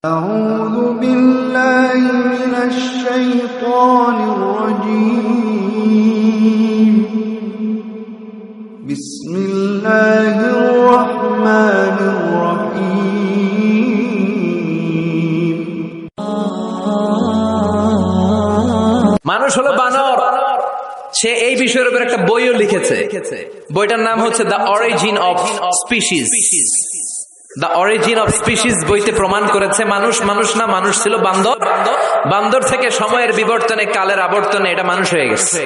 أعوذ بالله من الشيطان الرجيم بسم الله الرحمن الرحيم মানুষ হলো বানর। সে এই বিষয়ের উপর একটা বইও লিখেছে। বইটার নাম হচ্ছে the origin of species. The origin of species বইতে প্রমাণ করেছে মানুষ না, মানুষ ছিল বান্দর। বান্দর থেকে সময়ের বিবর্তনে, কালের আবর্তনে এটা মানুষ হয়ে গেছে।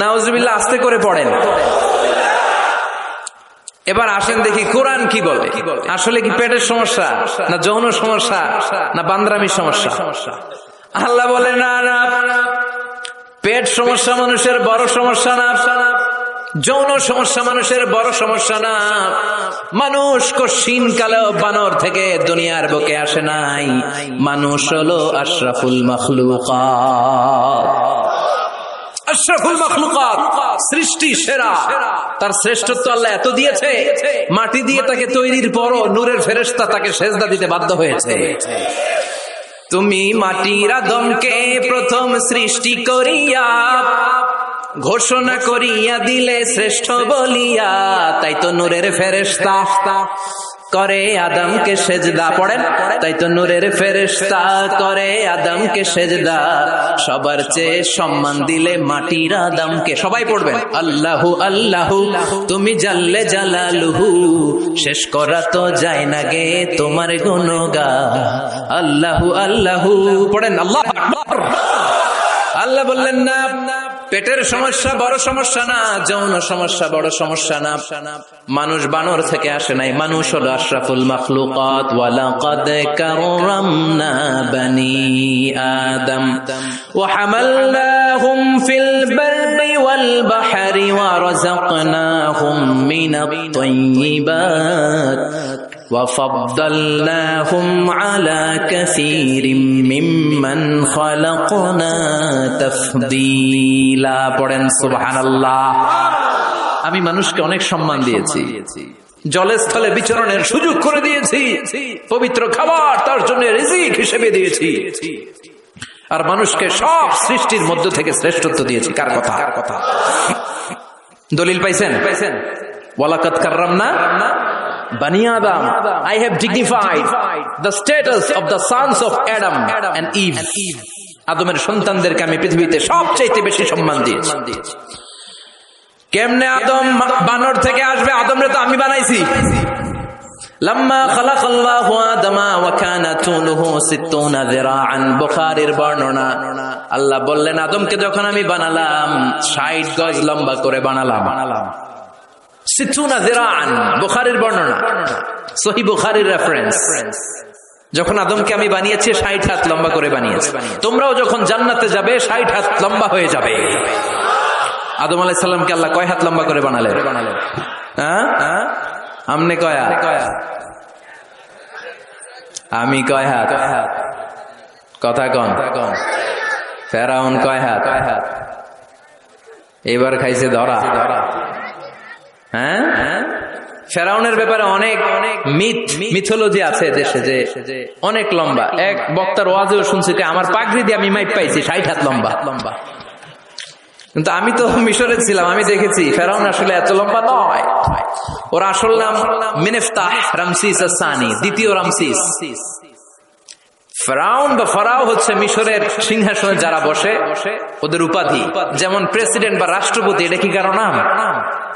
নাউজুবিল্লাহ। আস্তে করে পড়েন। এবার আসেন দেখি কোরআন কি বলে। আসলে কি পেটের সমস্যা, না যৌন সমস্যা, না বান্দরামির সমস্যা? আল্লাহ বলে না, পেট সমস্যা মানুষের বড় সমস্যা না, যৌন সমস্যা মানুষের বড় সমস্যা না। মানুষ কশিন কালেও বানর থেকে দুনিয়ার বুকে আসে নাই। মানুষ হলো আশরাফুল মাখলুকাত। আশরাফুল মাখলুকাত, সৃষ্টি সেরা। তার শ্রেষ্ঠত্ব আল্লাহ এত দিয়েছে, মাটি দিয়ে তাকে তৈরির পরও নূরের ফেরেশতা তাকে সেজদা দিতে বাধ্য হয়েছে। তুমি মাটির আদমকে প্রথম সৃষ্টি করিয়া ঘোষণা করিয়া দিলে শ্রেষ্ঠ বলিয়া, তাই তো নূরের ফেরেশতা করে আদমকে সেজদা। পড়েন, তাই তো নূরের ফেরেশতা করে আদমকে সেজদা। সবার চেয়ে সম্মান দিলে মাটির আদমকে। সবাই পড়বেন, আল্লাহু আল্লাহু তুমি জাল্লে জালালুহু, শেষ করা তো যায় না গে তোমার গুণগান। আল্লাহু আল্লাহু পড়েন, আল্লাহু আকবার। আল্লাহ বললেন না, পেটের সমস্যা বড় সমস্যা না, যৌন সমস্যা বড় সমস্যা না। মানুষ বানর থেকে আসে নাই। মানুষ হলো আশরাফুল মাখলুকাত। ওয়ালাকাদ কাররামনা বানি আদম ওয়া হামালনাহুম ফিল বাররি ওয়াল বাহরি ওয়া রাযাকনাহুম মিনাত তাইয়্যিবাত وَفَضَّلْنَاهُمْ عَلَى كَثِيرٍ مِّمَّنْ خَلَقْنَا تَفْضِيلًا পড়েন সুবহানাল্লাহ। আমি মানুষকে অনেক সম্মান দিয়েছি, জলে স্থলে বিচরণের সুযোগ করে দিয়েছি, পবিত্র খাবার তার জন্য রিজিক হিসেবে দিয়েছি, আর মানুষকে সব সৃষ্টির মধ্য থেকে শ্রেষ্ঠত্ব দিয়েছি। কার কথা? দলিল পাইছেন? ওয়ালাকাদ কাররামনা Bani Adam. I have dignified the status of the sons of Adam and Eve. আদমের সন্তানদেরকে আমি পৃথিবীতে সবচেয়ে বেশি সম্মান দিয়েছি। কেমনে আদম বানর থেকে আসবে? আদমরে তো আমি বানাইছি। লাম্মা খালাকাল্লাহু আদামা ওয়া কানা তুলুহু 60 যিরাআন। বুখারীর বর্ণনা, আল্লাহ বললেন আদমকে যখন আমি বানালাম 60 গজ লম্বা করে বানালাম। 60 যিরাআন, বুখারীর বর্ণনা, সহিহ বুখারীর রেফারেন্স। যখন আদমকে আমি বানিয়েছি 60 হাত লম্বা করে বানিয়েছি। তোমরাও যখন জান্নাতে যাবে 60 হাত লম্বা হয়ে যাবে। আদম আলাইহিস সালামকে আল্লাহ কয় হাত লম্বা করে বানালেন? হ্যাঁ, আমনে কয় হাত? আমি কয় হাত? কথা কন। ফেরাউন কয় হাত? এবার খাইছে ধরা। হ্যাঁ, ফেরাউনের ব্যাপারে অনেক মিথোলজি আছে দেশে, যে অনেক লম্বা। এক বক্তার ওয়াজেও শুনছি আমার পাগড়ি দিয়ে আমি মাইপ পাইছি 60 হাত লম্বা। কিন্তু আমি তো মিশরে ছিলাম, আমি দেখেছি ফেরাউন আসলে এত লম্বা নয়। ওর আসল নাম মিনেফতাহ রামসিস আস-সানি, দ্বিতীয় রামসিস। ফেরাউন বা ফারাও হচ্ছে মিশরের সিংহাসনে যারা বসে ওদের উপাধি। যেমন প্রেসিডেন্ট বা রাষ্ট্রপতি, এটা কি কারো নাম?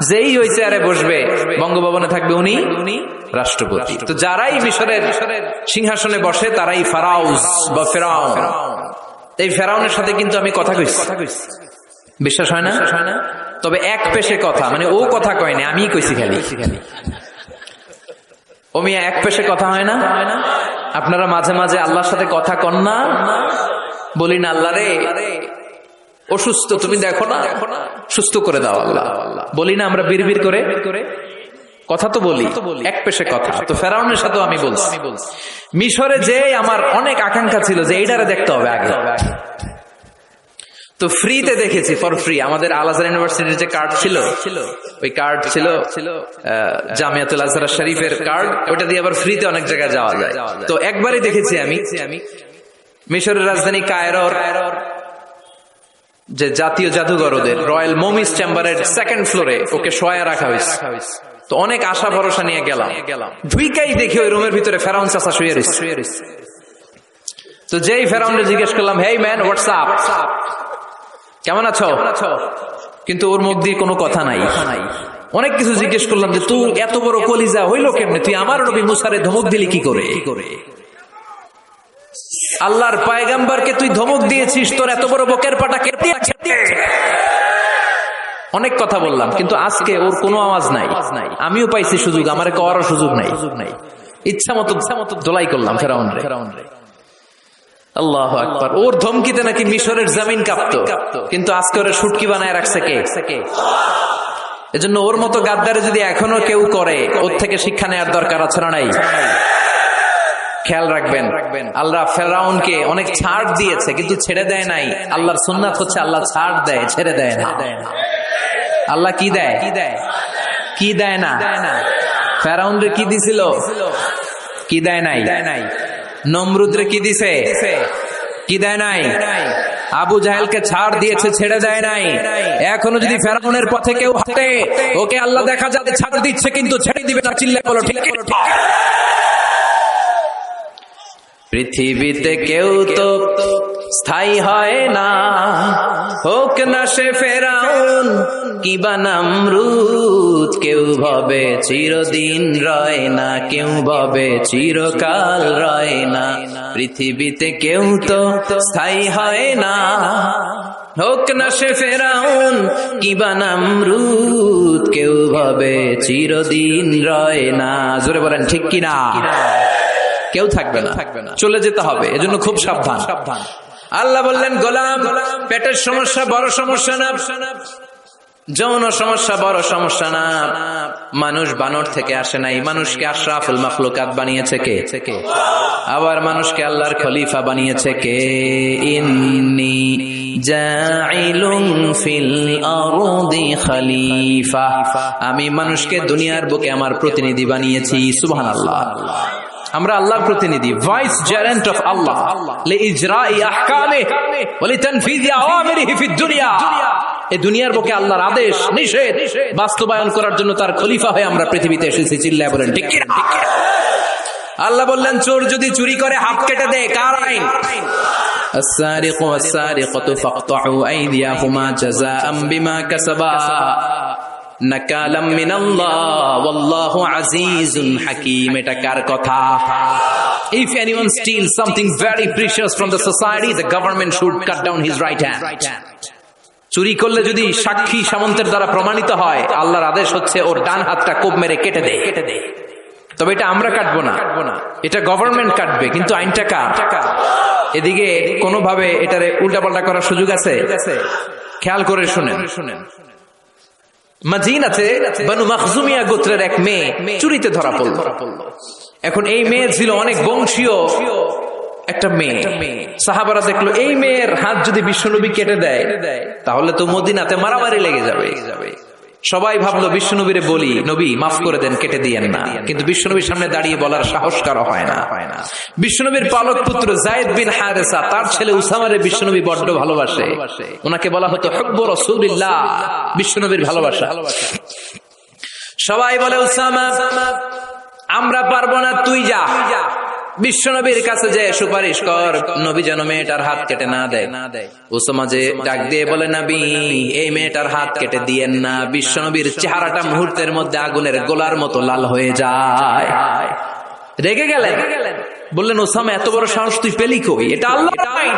যেই ওই চেয়ারে বসবে, বঙ্গভবনে থাকবে উনি রাষ্ট্রপতি। তো যারাই মিশরের সিংহাসনে বসে তারাই ফারাউস বা ফেরাউন। এই ফেরাউনের সাথে কিন্তু আমি কথা কইছি। বিশ্বাস হয় না? তবে এক পেশে কথা, মানে ও কথা কয়নি, আমি কইছি খালি। ও মিয়া, এক পেশে কথা হয় না? আপনারা মাঝে মাঝে আল্লাহর সাথে কথা কন না? বলি না আল্লাহ রে অসুস্থ, তুমি দেখো না, সুস্থ করে দাও আল্লাহ। বলি না আমরা বিড়বিড় করে? কথা তো বলি, এক পেশে কথা। তো ফেরাউনের সাথেও আমি বলছি। মিশরে যে আমার অনেক আকাঙ্ক্ষা ছিল যে এইটারে দেখতে হবে আগে। তো তো ফ্রিতে দেখেছি, ফর ফ্রি। আমাদের আল আজহার ইউনিভার্সিটির যে কার্ড ছিল, ওই কার্ড ছিল জামিয়াতুল আজহার শরীফের কার্ড, ওটা দিয়ে আবার ফ্রিতে অনেক জায়গায় যাওয়া যায়। তো একবারই দেখেছি আমি মিশরের রাজধানী কায়রোর যে জাতীয় জাদুঘর, ওদের রয়্যাল মমিস চেম্বারের 2nd ফ্লোরে ওকে শোয়া রাখা হয়েছে। তো অনেক আশা ভরসা নিয়ে গেলাম, ঢুইকাই দেখি ওই রুমের ভিতরে ফেরাউন চাচা শুয়ে রয়েছে। তো যেই ফেরাউনকে জিজ্ঞেস করলাম, হেই ম্যান, হোয়াটস আপ, কেমন আছো, কিন্তু ওর মুখ দিয়ে কোনো কথা নাই। অনেক কিছু জিজ্ঞেস করলাম যে তুই এত বড় কলিজা হইলো কেমনে, তুই আমার নবী মুসারে ধমক দিলি কি করে? আল্লাহর পয়গম্বরকে তুই ধমক দিয়েছিস, তোর এত বড় বকের পাটা কে দিয়েছে? অনেক কথা বললাম, কিন্তু আজকে ওর কোনো আওয়াজ নাই। আমিও পাইছি সুযোগ, আমার করার সুযোগ নাই। ইচ্ছা মতো দোলাই করলাম ফেরাউন রে। আল্লাহু আকবার। ওর ধমকিতে নাকি মিশরের জমিন কাঁপতো, কিন্তু আজকে ওরা শুটকি বানায় রাখছে কে? এজন্য ওর মতো গাদ্দারে যদি এখনো কেউ করে, ওর থেকে শিক্ষা নেওয়ার দরকার আছে না নাই? খেয়াল রাখবেন, আল্লাহ ফেরাউনকে অনেক ছাড় দিয়েছে, কিন্তু ছেড়ে দেয় নাই। আল্লাহর সুন্নাত হচ্ছে আল্লাহ ছাড় দেয়, ছেড়ে দেয় না। আল্লাহ কি দেয়, কি দেয় না? ফেরাউন রে কি দিছিল? কি দেয় নাই? নমরুদ রে কি দিছে? কি দেয় নাই? আবু জাহেলকে ছাড় দিয়েছে, ছেড়ে দেয় নাই। এখনো যদি ফেরাউনের পথে কেউ হাঁটে, ওকে আল্লাহ দেখা যাবে ছাড় দিচ্ছে, কিন্তু ছেড়ে দিবে না। চিল্লা বলো ঠিক। পৃথিবীতে কেউ তো স্থায়ী হয় না, হোক না সে ফেরাউন কিবা নমরুদ। কেউ ভাবে চিরদিন রয় না, কেউ ভাবে চিরকাল রয় না। পৃথিবীতে কেউ তো স্থায়ী হয় না, হোক না সে ফেরাউন কিবা নমরুদ। কেউ ভাবে চিরদিন রয় না। জোরে বলেন ঠিক কিনা? কেউ থাকবে না, চলে যেতে হবে। এজন্য খুব সাবধান। আল্লাহ বললেন, গোলাম, পেটের সমস্যা বড় সমস্যা না, যৌন সমস্যা বড় সমস্যা না। মানুষ বানর থেকে আসে নাই, মানুষকে আশরাফুল মাখলুকাত বানিয়েছে কে? আবার মানুষকে আল্লাহর খলিফা বানিয়েছে কে? ইন্নী জাইলুন ফিল আরদি খলিফা। আমি মানুষকে দুনিয়ার বুকে আমার প্রতিনিধি বানিয়েছি। সুবহানাল্লাহ। আমরা আল্লাহর প্রতিনিধি, ভাইস জেরেন্ট অফ আল্লাহ, লিইজরাই আহকামিহি ওয়া লিতানফিজি আওয়ামিরিহি ফিদ দুনিয়া। এই দুনিয়ার বুকে আল্লাহর আদেশ নিষেধ বাস্তবায়ন করার জন্য তার খলিফা হয়ে আমরা পৃথিবীতে এসেছি। চিল্লায় বলেন ঠিক কি না? আল্লাহ বললেন, চোর যদি চুরি করে হাত কেটে দেয়, কার আইন? السارق والسارقة فاقطعوا أيديهما جزاء بما كسبا নাকালাম মিনাল্লাহ ওয়াল্লাহু আজিজুন হাকীম। এটা কার কথা? If anyone steals something very precious from the society, the government should cut down his right hand. চুরি করলে যদি সাক্ষী সামন্তের দ্বারা প্রমাণিত হয়, আল্লাহর আদেশ হচ্ছে ওর ডান হাতটা কোপ মেরে কেটে দে। তবে এটা আমরা কাটবো না, এটা গভর্নমেন্ট কাটবে, কিন্তু আইনটা কার? এদিকে কোনোভাবে এটারে উল্টাপাল্টা করার সুযোগ আছে? খেয়াল করে শুনেন। মাদিনাতে বনু মাখজুমিয়া গোত্রের এক মেয়ে চুরিতে ধরা পড়ল। এখন এই মেয়ে ছিল অনেক বংশীয় একটা মেয়ে। সাহাবারা দেখলো এই মেয়ের হাত যদি বিশ্বনবী কেটে দেয়, তাহলে তো মদিনাতে মারামারি লেগে যাবে। সবাই ভাবলো বিশ্বনবীরে বলি, নবী মাফ করে দেন, কেটে দিয়েন না। কিন্তু বিশ্বনবীর সামনে দাঁড়িয়ে বলার সাহস কারো হয় না। বিশ্বনবীর পালক পুত্র যায়েদ বিন হারেসা, তার ছেলে উসামারে বিশ্বনবী বড্ড ভালোবাসে। ওনাকে বলা হতো হুব্বু রাসূলিল্লাহ, বিশ্বনবীর ভালোবাসা। সবাই বলে, উসামা আমরা পারবো না, তুই যা বিশ্বনবীর কাছে যে সুপারিশ কর, নবী যেন মেয়েটার হাত কেটে না দেয়। উসামা যে ডাক দিয়ে বলে, নবী এই মেয়েটার হাত কেটে দিয়েন না। বিশ্বনবীর চেহারাটা মুহূর্তের মধ্যে আগুনের গোলার মতো লাল হয়ে যায়। রেগে গেলেন, বললেন, ওসামা এত বড় সাহস তুই পেলি কই? এটা আল্লাহর আইন।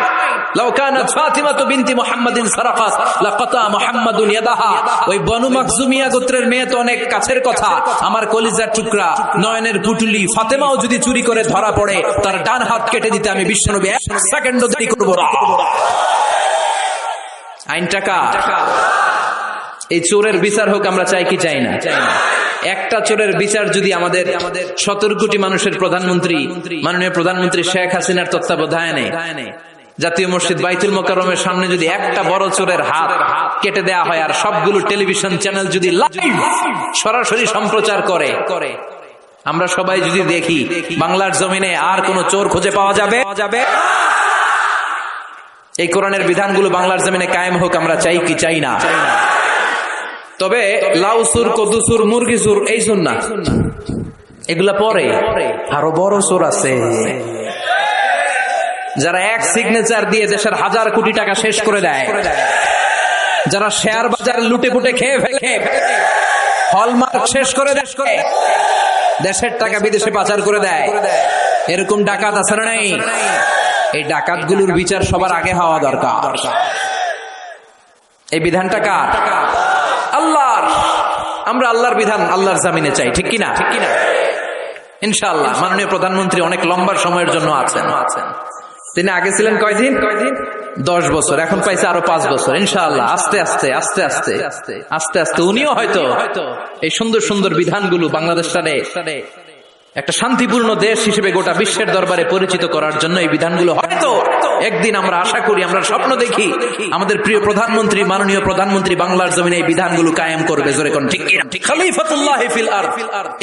লাউ কানাত ফাতিমাতু বিনতি মুহাম্মাদিন সারাকাত লাকাতা মুহাম্মাদুন ইয়াদাহা। ওই বনু মাখজুমিয়া গোত্রের মেয়ে তো অনেক কাছের কথা, আমার কলিজার টুকরা, নয়নের পুটুলি। ফাতেমাও যদি চুরি করে ধরা পড়ে, তার ডান হাত কেটে দিতে আমি বিশ্বনবী এক সেকেন্ডও দেরি করব না। আইনটা কার? এই চোরের বিচার হোক, আমরা চাই কি চাই না? একটা চোরের বিচার যদি আমাদের 17 কোটি মানুষের প্রধানমন্ত্রী, মাননীয় প্রধানমন্ত্রী শেখ হাসিনার তত্ত্বাবধানে জাতীয় মসজিদ বাইতুল মোকাররমের সামনে যদি একটা বড় চোরের হাত কেটে দেয়া হয় আর সবগুলো টেলিভিশন চ্যানেল যদি লাইভ সরাসরি সম্প্রচার করে, আমরা সবাই যদি দেখি বাংলার জমিনে আর কোন চোর খুঁজে পাওয়া যাবে? এই কোরআনের বিধানগুলো বাংলার জমিনে কায়েম হোক, আমরা চাই কি চাই না? তবে লাউ সুর, কদু সুর, মুরগি সুর এই সুর না, এগুলা পরে আরো বড় সুর আছে, যারা এক সিগনেচার দিয়ে দেশের হাজার কোটি টাকা শেষ করে দেয়, যারা শেয়ার বাজার লুটে পুটে খেয়ে ফেলে, হলমার্ক শেষ করে দেয়, দেশের টাকা বিদেশে পাচার করে দেয়, এরকম ডাকাত আছে না নাই? এই ডাকাতগুলোর বিচার সবার আগে হওয়া দরকার। এই বিধানটা কার? আল্লাহর। আমরা আল্লাহর বিধান আল্লাহর জামিনে চাই, ঠিক কিনা? ইনশাআল্লাহ। মাননীয় প্রধানমন্ত্রী অনেক লম্বা সময়ের জন্য আছেন। তিনি আগে ছিলেন কয়দিন? 10 বছর, এখন পাইছে আরো 5 বছর। ইনশাআল্লাহ আস্তে আস্তে আস্তে আস্তে আস্তে আস্তে উনিও হয়তো এই সুন্দর সুন্দর বিধানগুলো বাংলাদেশটারে একটা শান্তিপূর্ণ দেশ হিসেবে গোটা বিশ্বের দরবারে পরিচিত করার জন্য এই বিধানগুলো হয়তো একদিন, আমরা আশা করি, আমরা স্বপ্ন দেখি, আমাদের প্রিয় প্রধানমন্ত্রী, মাননীয় প্রধানমন্ত্রী বাংলার জমিনে এই বিধানগুলো কায়েম করবে। জোরে কোন ঠিক কিনা? খলিফাতুল্লাহ ফিল আরদ।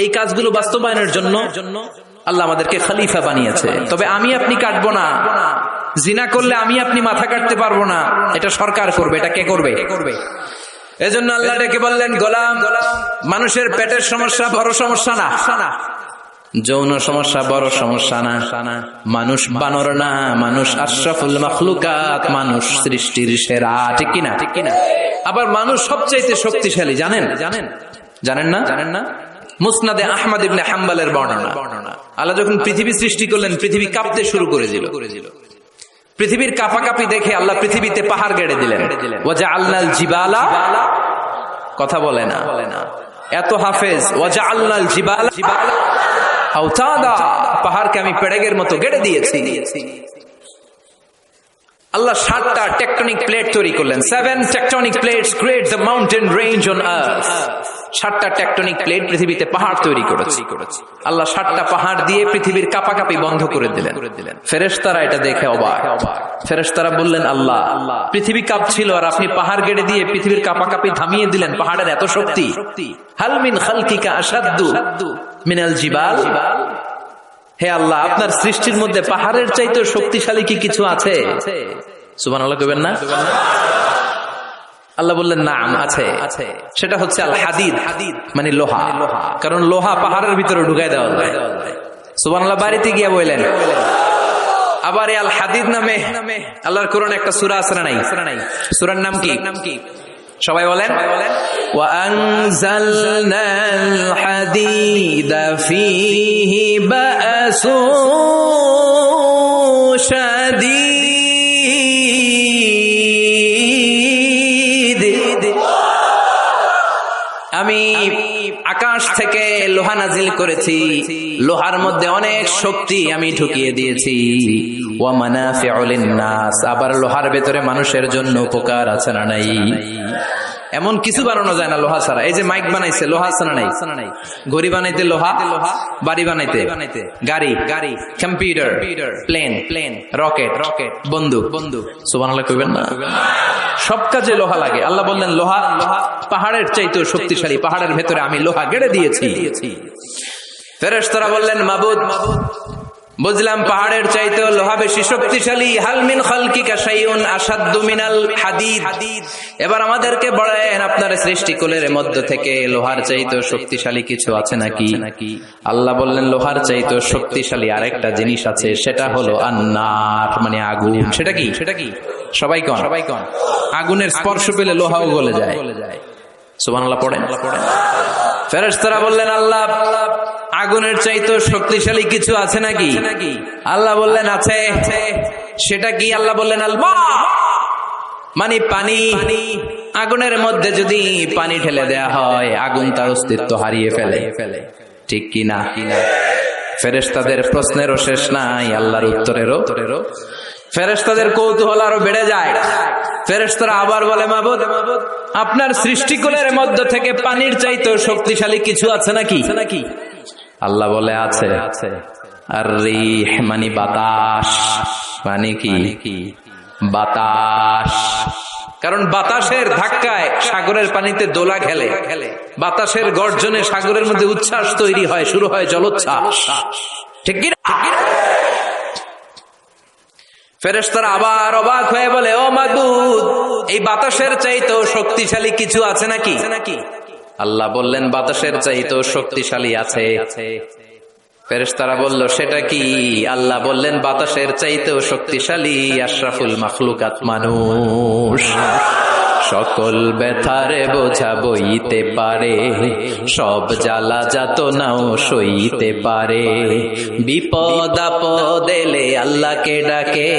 এই কাজগুলো বাস্তবায়নের জন্য আল্লাহ আমাদেরকে খলিফা বানিয়েছে। তবে আমি আপনি কাটবো না, জিনা করলে আমি আপনি মাথা কাটতে পারবো না, এটা সরকার করবে। এটা কে করবে? এজন্য আল্লাহ ডেকে বললেন, গোলাম, মানুষের পেটের সমস্যা বড় সমস্যা না, যৌন সমস্যা বড় সমস্যা না, মানুষ বানর না, মানুষ আশরাফুল মাখলুকাত, মানুষ সৃষ্টির সেরা, ঠিক কিনা? আবার মানুষ সবচাইতে শক্তিশালী, জানেন না? মুসনাদে আহমদ ইবনে হাম্বলের বর্ণনা, আল্লাহ যখন পৃথিবী সৃষ্টি করলেন, পৃথিবী কাঁপতে শুরু করেছিল। পৃথিবীর কাঁপাকাঁপি দেখে আল্লাহ পৃথিবীতে পাহাড় গেড়ে দিলেন। ওয়াজআলনাল জিবালা, কথা বলে না, এত হাফেজ, ওয়াজআলনাল জিবালা আওতাদা, পাহাড়কে আমি পেড়েগের মতো গেড়ে দিয়েছি। আল্লাহ 7টা টেকটনিক প্লেট তৈরি করলেন। 7 tectonic plates create the mountain range on earth. 7টা টেকটনিক প্লেট পৃথিবীতে পাহাড় তৈরি করেছে আল্লাহ। 7টা পাহাড় দিয়ে পৃথিবীর কাঁপাকাঁপি বন্ধ করে দিলেন। ফেরেশতারা এটা দেখে অবাক। ফেরেশতারা বললেন, আল্লাহ, পৃথিবী কাঁপছিল আর আপনি পাহাড় গেড়ে দিয়ে পৃথিবীর কাঁপাকাঁপি থামিয়ে দিলেন, পাহাড়ের এত শক্তি। হাল মিন খালকিকা আশাদ্দু মিনাল জিবাল। হে আল্লাহ, আপনার সৃষ্টির মধ্যে পাহাড়ের চাইতে শক্তিশালী কি কিছু আছে? সুবহানাল্লাহ কইবেন না? আল্লাহ বললেন, নাম আছে। সেটা হচ্ছে আল হাদিদ, মানে লোহা। কারণ লোহা পাহাড়ের ভিতরে ঢুকাই দেওয়া যায়। সুবহানাল্লাহ বাড়িতে গিয়া বললেন। আবার আল হাদিদ নামে আল্লাহর কোরআনে একটা সূরা আছে না নাই? সূরার নাম কি? সবাই বলেন, ওয়া আনজালনাল হাদিদা ফীহি বা'সুন শাদীদ। আমি আকাশ থেকে লোহা নাজিল করেছি, লোহার মধ্যে অনেক শক্তি আমি ঢুকিয়ে দিয়েছি। ওয়া মানাফিউ লিন-নাস, আবার লোহার ভেতরে মানুষের জন্য উপকার আছে না নাই? এমন কিছু বানানো যায় না লোহা ছাড়া। এই যে মাইক বানাইছে, লোহা আছে না নাই? ঘড়ি বানাইতে লোহা, বাড়ি বানাইতে গাড়ি, কম্পিউটার, প্লেন, রকেট, বন্দুক। সুবহানাল্লাহ কইবেন না? সব কাজে লোহা লাগে। আল্লাহ বললেন, লোহা পাহাড়ের চাইতেও শক্তিশালী, পাহাড়ের ভেতরে আমি লোহা গেড়ে দিয়েছি। ফেরেশতারা বললেন, মাবুদ, বুঝলাম পাহাড়ের চাইতেও লোহা বেশি শক্তিশালী। হাল মিন খালকিকা শাইউন আশাদ্দু মিনাল হাদিদ। এবার আমাদেরকে বলেন, আপনার সৃষ্টিকুলের মধ্য থেকে লোহার চাইতেও শক্তিশালী কিছু আছে নাকি? আল্লাহ বললেন, লোহার চাইতেও শক্তিশালী আরেকটা জিনিস আছে, সেটা হলো আন্নার, মানে আগুন। সেটা কি? সবাই কন। আগুনের স্পর্শ পেলে লোহাও গলে যায়। সুবহানাল্লাহ পড়েন। ফেরেশতারা বললেন, আল্লাহ, আগুনের চাইতেও শক্তিশালী কিছু আছে নাকি? আল্লাহ বললেন, আছে। সেটা কি? আল্লাহ বললেন, আল মা, মানে পানি। আগুনের মধ্যে যদি পানি ঢেলে দেয়া হয়, আগুন তার অস্তিত্ব হারিয়ে ফেলে, ঠিক কি না? ফেরেশতাদের প্রশ্নেরও শেষ নাই, আল্লাহর উত্তরেরও। ফেরেশতাদের কৌতূহল আরো বেড়ে যায়। ফেরেশতারা আবার বলে, মাবুদ, আপনার সৃষ্টিকুলের মধ্য থেকে পানির চাইতেও শক্তিশালী কিছু আছে নাকি? আল্লাহ বলে, আছে। আর রিহ, মানে বাতাস। পানি কি? বাতাস। কারণ বাতাসের ধাক্কায় সাগরের পানিতে দোলা খেলে, বাতাসের গর্জনে সাগরের মধ্যে উচ্ছ্বাস তৈরি হয়, শুরু হয় জলোচ্ছ্বাস। ঠিক কি? ফেরেশতারা আবার অবাক হয়ে বলে, ও মাবুদ, এই বাতাসের চাইতেও শক্তিশালী কিছু আছে নাকি? আল্লাহ বললেন, বাতাসের চাইতেও শক্তিশালী আছে। ফেরেশতারা বলল, সেটা কি? আল্লাহ বললেন, বাতাসের চাইতেও শক্তিশালী আশরাফুল মাখলুকাত মানুষ। সকল ব্যথারে বোঝা বইতে পারে, সব জ্বালা যাতনাও সইতে পারে। বিপদ আপদ এলে আল্লাহকে ডাকে,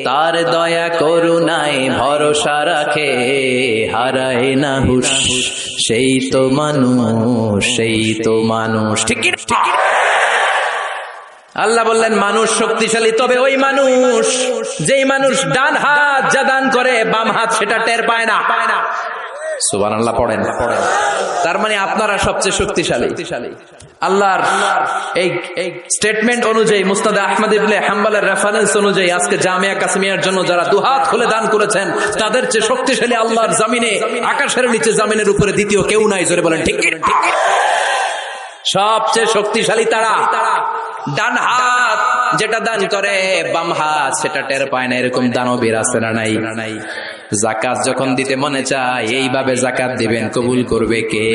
তার দয়া করুণায় ভরসা রাখে। হারায় না হুঁশ, সেই তো মানুষ, সেই তো মানুষ। ঠিক কি? আল্লাহ বললেন, মানুষ শক্তিশালী, তবে ওই মানুষ যেই মানুষ ডান হাত যা দান করে বাম হাত সেটা টের পায় না। সুবহানাল্লাহ পড়েন। তার মানে আপনারা সবচেয়ে শক্তিশালী। আল্লাহর এই স্টেটমেন্ট অনুযায়ী, মুসনাদে আহমদ ইবনে হাম্বলের রেফারেন্স অনুযায়ী, আজকে জামিয়া কাসিমিয়ার জন্য যারা দুহাত খুলে দান করেছেন, তাদের চেয়ে শক্তিশালী আল্লাহর জমিনে, আকাশের নিচে জমিনের উপরে দ্বিতীয় কেউ নাই। জোরে বলেন ঠিক কি? সবচেয়ে শক্তিশালী তারা। ডান হাত যেটা দান করে বাম হাত সেটা টের পায় না, এরকম দানবীর আছে না নাই? যাকাত যখন দিতে মনে চায় এইভাবে যাকাত দিবেন, কবুল করবে কে?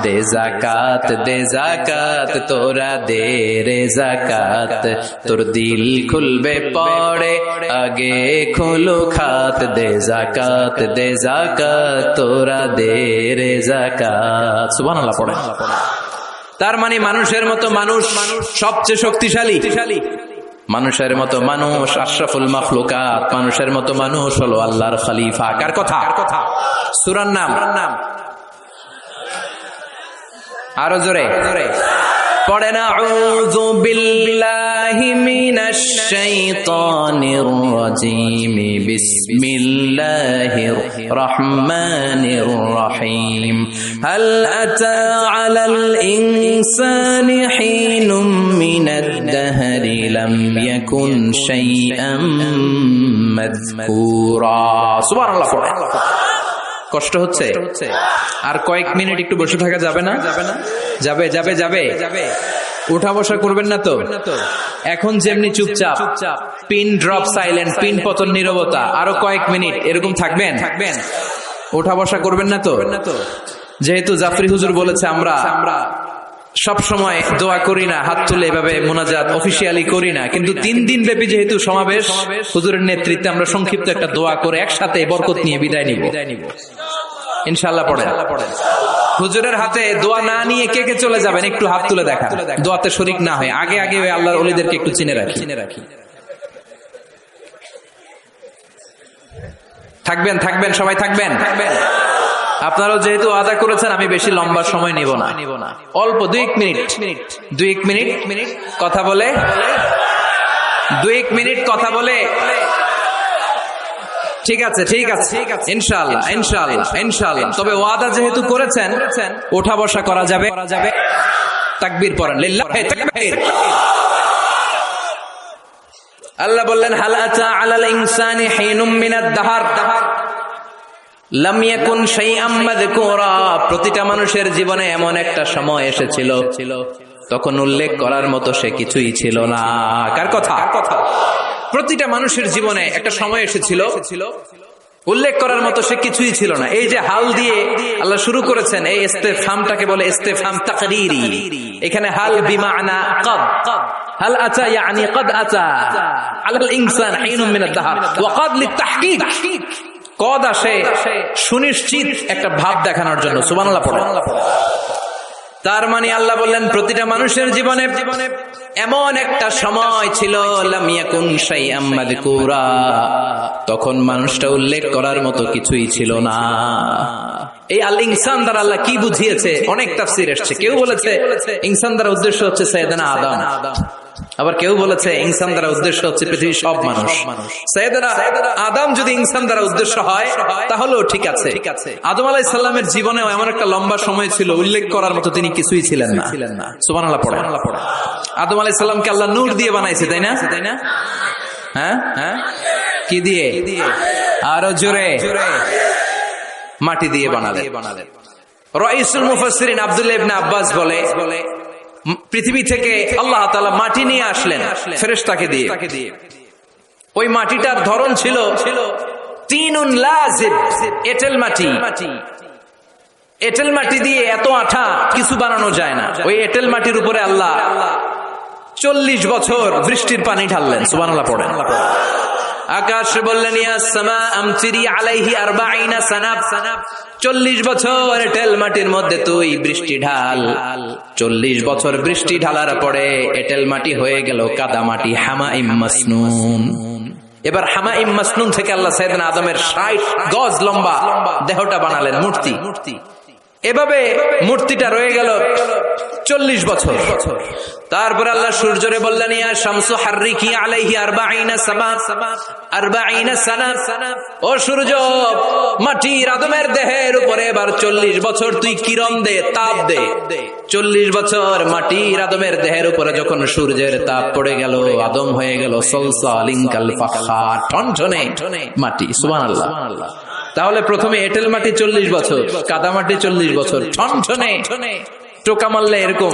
দে যাকাত, দে যাকাত, তোরা দে রে যাকাত, তোর দিল খুলবে পড়ে আগে খোলো খাত। দে যাকাত, দে যাকাত, তোরা দে রে যাকাত। সুবহানাল্লাহ পড়েন। তার মানে মানুষের মতো মানুষ সবচেয়ে শক্তিশালী। মানুষের মতো মানুষ আশরাফুল মাখলুকাত। মানুষের মতো মানুষ হলো আল্লাহর খলিফা। কার কথা? সূরার নাম আরো জোরে পড়েন। আউযু বিল্লাহি মিনাশ শাইতানির রাজীম। বিসমিল্লাহির রহমানির রহিম। হাল আতা আলাল ইনসানি হিনুম মিনাদ দাহরি লাম ইয়াকুন শাইআম মাযকুরা। সুবহানাল্লাহ পড়েন। কষ্ট হচ্ছে? আর কয়েক মিনিট একটু বসে থাকা যাবে না? যাবে যাবে যাবে। উঠা বসা করবেন না তো? এখন যেমনি চুপচাপ, পিন ড্রপ সাইলেন্ট, পিন পতন নীরবতা, আরো কয়েক মিনিট এরকম থাকবেন? উঠা বসা করবেন না তো? যেহেতু জাফরি হুজুর বলেছে আমরা সব সময় দোয়া করি না, হাত তুলে এভাবে মোনাজাত অফিসিয়ালি করি না, কিন্তু 3 দিন ব্যাপী যেহেতু সমাবেশ, হুজুরের নেতৃত্বে আমরা সংক্ষিপ্ত একটা দোয়া করে একসাথে বরকত নিয়ে বিদায় নিব ইনশাআল্লাহ। পড়েন। হুজুরের হাতে দোয়া না নিয়ে কে কে চলে যাবেন একটু হাত তুলে দেখা, দোয়াতে শরীক না হয়। আগে আগে ওই আল্লাহর ওলিদেরকে একটু চিনে রাখি। থাকবেন সবাই থাকবেন। আপনারাও যেহেতু আদা করেছেন, আমি বেশি লম্বা সময় নিব না, অল্প 2 মিনিট কথা বলে, 2 মিনিট কথা বলে। ঠিক আছে ইনশাআল্লাহ। তবে ওয়াদা যেহেতু করেছেন, ওঠা বসা করা যাবে। তাকবীর পড়েন, লিল্লাহি তাকবীর। আল্লাহ বললেন, হাল আতা আলাল ইনসানি হিনুম মিনাদ দাহর লাম ইয়াকুন শাইআম মাযকুরা। প্রতিটা মানুষের জীবনে এমন একটা সময় এসেছিল তখন উল্লেখ করার মতো সে কিছুই ছিল না। কার কথা? প্রতিটা মানুষের জীবনে একটা সময় এসেছিল উল্লেখ করার মতো সে কিছুই ছিল না। এই যে হাল দিয়ে আল্লাহ শুরু করেছেন, এই ইস্তেফহামটাকে বলে ইস্তেফহাম তাকরীরি। এখানে হাল বিমানা ক্বাদ, হাল আতা ইয়ানি ক্বাদ আতা আলাল ইনসান হিনুম মিনাদ দাহর ওয়া ক্বাদ লিতাহকীক। কদ আসে সুনিশ্চিত একটা ভাব দেখানোর জন্য। সুবহানাল্লাহ পড়েন। তার মানে আল্লাহ বললেন, প্রতিটা মানুষের জীবনে এমন একটা সময় ছিল লাম ইয়াকুন শাইআম মাযকুরা, তখন মানুষটা উল্লেখ করার মতো কিছুই ছিল না। এই আল ইনসান দ্বারা আল্লাহ কি বুঝিয়েছে? অনেক তাফসীর এসেছে। কেউ বলেছে ইনসান দ্বারা উদ্দেশ্য হচ্ছে সাইয়েদনা আদম, আবার কেউ বলেছে ইনসান দ্বারা উদ্দেশ্য হচ্ছে পৃথিবীর সব মানুষ। সাইয়েদনা আদম যদি ইনসান দ্বারা উদ্দেশ্য হয় তাহলেও ঠিক আছে। আদম আলাইহিস সালামের জীবনেও এমন একটা লম্বা সময় ছিল উল্লেখ করার মতো তিনি কিছুই ছিলেন না। সুবহানাল্লাহ পড়েন। আদম আলাইহিস সালামকে আল্লাহ নূর দিয়ে বানাইছে, তাই না? হ্যাঁ, কি দিয়ে? আরো জোরে। মাটি দিয়ে বানালেন। রাইসুল মুফাসসিরিন আব্দুল্লাহ ইবনে আব্বাস বলে, পৃথিবী থেকে আল্লাহ তাআলা মাটি নিয়ে আসলেন ফেরেশতাকে দিয়ে। ওই মাটিটার ধরন ছিল তিনুন লাজিব, এঁটেল মাটি। এঁটেল মাটি দিয়ে এত আঠা কিছু বানানো যায় না। ওই এঁটেল মাটির উপরে আল্লাহ 40 বছর বৃষ্টির পানি ঢাললেন। সুবহানাল্লাহ পড়েন। আকাশ বললেন, ইয়া সামা আমতিরি আলাইহি 40 সানা, 40 বছর এঁটেল মাটির মধ্যে তুই বৃষ্টি ঢাল। 40 বছর বৃষ্টি ঢালার পরে এঁটেল মাটি হয়ে গেল কাদা মাটি, হামাইম মাসনুন। এবার হামাইম মাসনুন থেকে আল্লাহ সাইয়েদনা আদমের 60 গজ লম্বা দেহটা বানালেন, মূর্তি। এভাবে মূর্তিটা রয়ে গেল 40 বছর। তারপর আল্লাহ সূর্যরে বললেন, ইয়া শামসু হাররিকি আলাইহি 40 সানা, ও সূর্য মাটির আদমের দেহের উপরে এবার 40 বছর তুই কিরণ দে, তাপ দে। 40 বছর মাটির আদমের দেহের উপরে যখন সূর্যের তাপ পড়ে গেল, আদম হয়ে গেল সলসালিন কাল ফাখার, ঠনঠনে মাটি। সুবহানাল্লাহ। তাহলে প্রথমে এঁটেল মাটি 40 বছর, কাদা মাটি 40 বছর, ঠনঠনে টোকা মারলে এরকম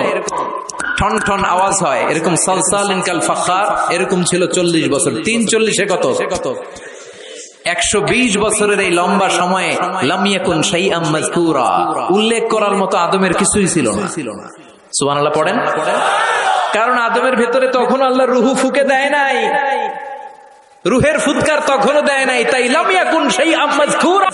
ঠন ঠন আওয়াজ হয়, এরকম সালসালিন কাল ফাখার, এরকম ছিল 40 বছর। 3 40 কত? 120 বছরের এই লম্বা সময়ে লাম ইয়াকুন শাইআম মাযকুরা, উল্লেখ করার মতো আদমের কিছুই ছিল না। সুবহানাল্লাহ পড়েন। কারণ আদমের ভেতরে তখন আল্লাহ রুহু ফুঁকে দেয় নাই, রুহের ফুৎকার তখনও দেয় নাই, তাই লাম ইয়াকুন শাইআম মাযকুরা।